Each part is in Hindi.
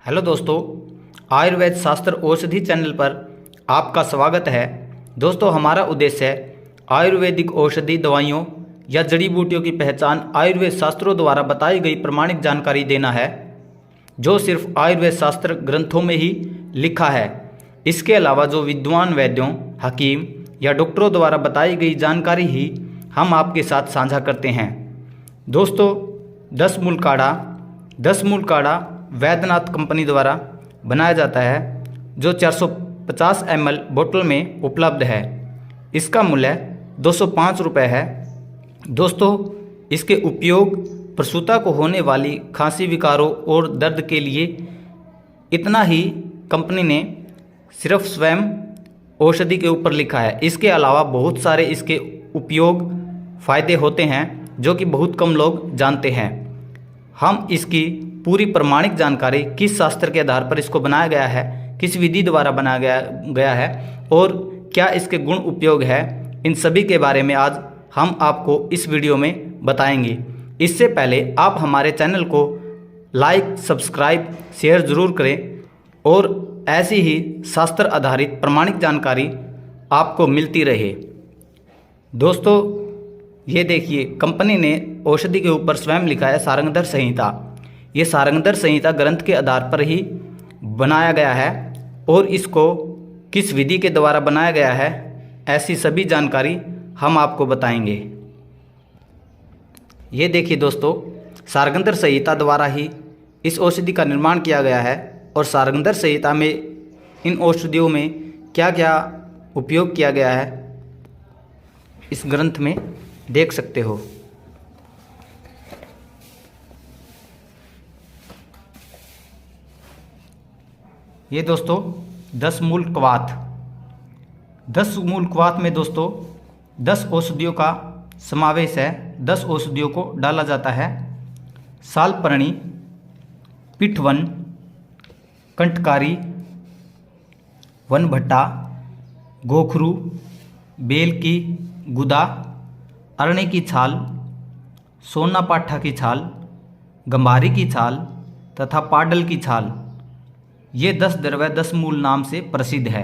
हेलो दोस्तों, आयुर्वेद शास्त्र औषधि चैनल पर आपका स्वागत है। दोस्तों, हमारा उद्देश्य है आयुर्वेदिक औषधि दवाइयों या जड़ी बूटियों की पहचान आयुर्वेद शास्त्रों द्वारा बताई गई प्रमाणिक जानकारी देना है, जो सिर्फ आयुर्वेद शास्त्र ग्रंथों में ही लिखा है। इसके अलावा जो विद्वान वैद्यों, हकीम या डॉक्टरों द्वारा बताई गई जानकारी ही हम आपके साथ साझा करते हैं। दोस्तों, 10 मूल काढ़ा वैद्यनाथ कंपनी द्वारा बनाया जाता है, जो 450 ml बोतल में उपलब्ध है। इसका मूल्य 205 रुपये है। दोस्तों, इसके उपयोग प्रसूता को होने वाली खांसी, विकारों और दर्द के लिए इतना ही कंपनी ने सिर्फ स्वयं औषधि के ऊपर लिखा है। इसके अलावा बहुत सारे इसके उपयोग फ़ायदे होते हैं जो कि बहुत कम लोग जानते हैं। हम इसकी पूरी प्रमाणिक जानकारी किस शास्त्र के आधार पर इसको बनाया गया है, किस विधि द्वारा बनाया गया है और क्या इसके गुण उपयोग है, इन सभी के बारे में आज हम आपको इस वीडियो में बताएंगे। इससे पहले आप हमारे चैनल को लाइक, सब्सक्राइब, शेयर ज़रूर करें और ऐसी ही शास्त्र आधारित प्रमाणिक जानकारी आपको मिलती रहे। दोस्तों, ये देखिए, कंपनी ने औषधि के ऊपर स्वयं लिखा है सारंगधर संहिता। ये सारंगधर संहिता ग्रंथ के आधार पर ही बनाया गया है और इसको किस विधि के द्वारा बनाया गया है, ऐसी सभी जानकारी हम आपको बताएंगे। ये देखिए दोस्तों, सारंगधर संहिता द्वारा ही इस औषधि का निर्माण किया गया है और सारंगधर संहिता में इन औषधियों में क्या क्या उपयोग किया गया है इस ग्रंथ में देख सकते हो। ये दोस्तों 10 मूल कवाथ में दोस्तों 10 औषधियों का समावेश है। 10 औषधियों को डाला जाता है। सालपर्णी, पिठवन, कंटकारी, वनभट्टा, गोखरू, बेल की गुदा, अरणे की छाल, सोनापाठा की छाल, गंभारी की छाल तथा पाडल की छाल। ये 10 द्रव्य 10 मूल नाम से प्रसिद्ध है।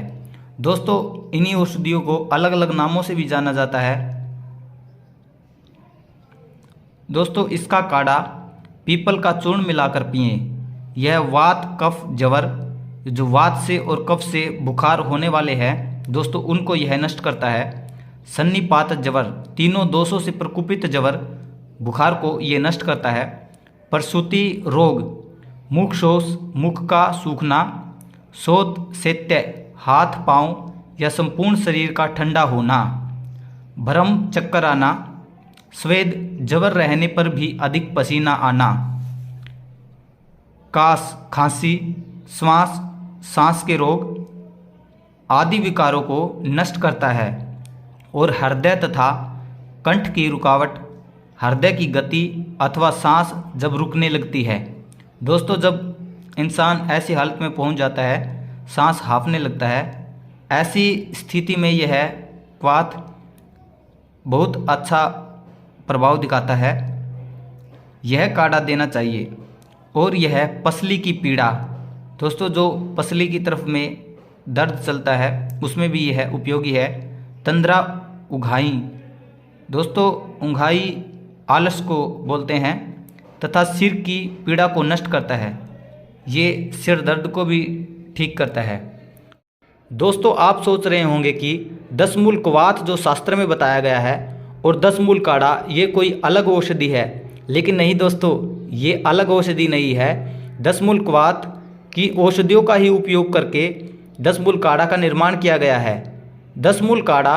दोस्तों, इन्हीं औषधियों को अलग अलग नामों से भी जाना जाता है। दोस्तों, इसका काढ़ा पीपल का चूर्ण मिलाकर पिएं। यह वात, कफ, जवर, जो वात से और कफ से बुखार होने वाले हैं दोस्तों, उनको यह नष्ट करता है। सन्निपात जवर, तीनों दोषों से प्रकोपित जवर बुखार को ये नष्ट करता है। प्रसूति रोग, मुख शोष, मुख का सूखना, शोथ, शैत्य, हाथ पांव या संपूर्ण शरीर का ठंडा होना, भ्रम, चक्कर आना, स्वेद, जवर रहने पर भी अधिक पसीना आना, कास, खांसी, सांस के रोग आदि विकारों को नष्ट करता है और हृदय तथा कंठ की रुकावट, हृदय की गति अथवा सांस जब रुकने लगती है। दोस्तों, जब इंसान ऐसी हालत में पहुंच जाता है, सांस हाँफने लगता है, ऐसी स्थिति में यह क्वाथ बहुत अच्छा प्रभाव दिखाता है। यह काढ़ा देना चाहिए। और यह पसली की पीड़ा, दोस्तों जो पसली की तरफ में दर्द चलता है उसमें भी यह उपयोगी है। तंद्रा उघाई, दोस्तों उघाई आलस को बोलते हैं, तथा सिर की पीड़ा को नष्ट करता है। ये सिर दर्द को भी ठीक करता है। दोस्तों, आप सोच रहे होंगे कि 10 मूल कवाथ जो शास्त्र में बताया गया है और 10 मूल काढ़ा ये कोई अलग औषधि है, लेकिन नहीं दोस्तों, ये अलग औषधि नहीं है। 10 मूल कवाथ की औषधियों का ही उपयोग करके 10 मूल काढ़ा का निर्माण किया गया है। 10 मूल काढ़ा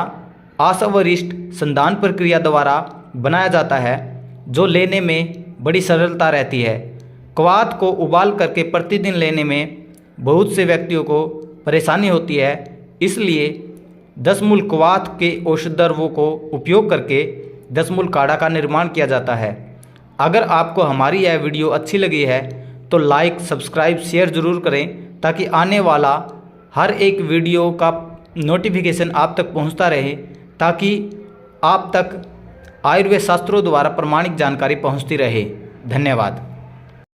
आसवरिष्ट संधान प्रक्रिया द्वारा बनाया जाता है, जो लेने में बड़ी सरलता रहती है। कवाथ को उबाल करके प्रतिदिन लेने में बहुत से व्यक्तियों को परेशानी होती है, इसलिए 10 मूल कवाथ के औषध द्रव्यों को उपयोग करके 10 मूल काढ़ा का निर्माण किया जाता है। अगर आपको हमारी यह वीडियो अच्छी लगी है तो लाइक, सब्सक्राइब, शेयर ज़रूर करें, ताकि आने वाला हर एक वीडियो का नोटिफिकेशन आप तक पहुंचता रहे, ताकि आप तक आयुर्वेद शास्त्रों द्वारा प्रमाणिक जानकारी पहुंचती रहे। धन्यवाद।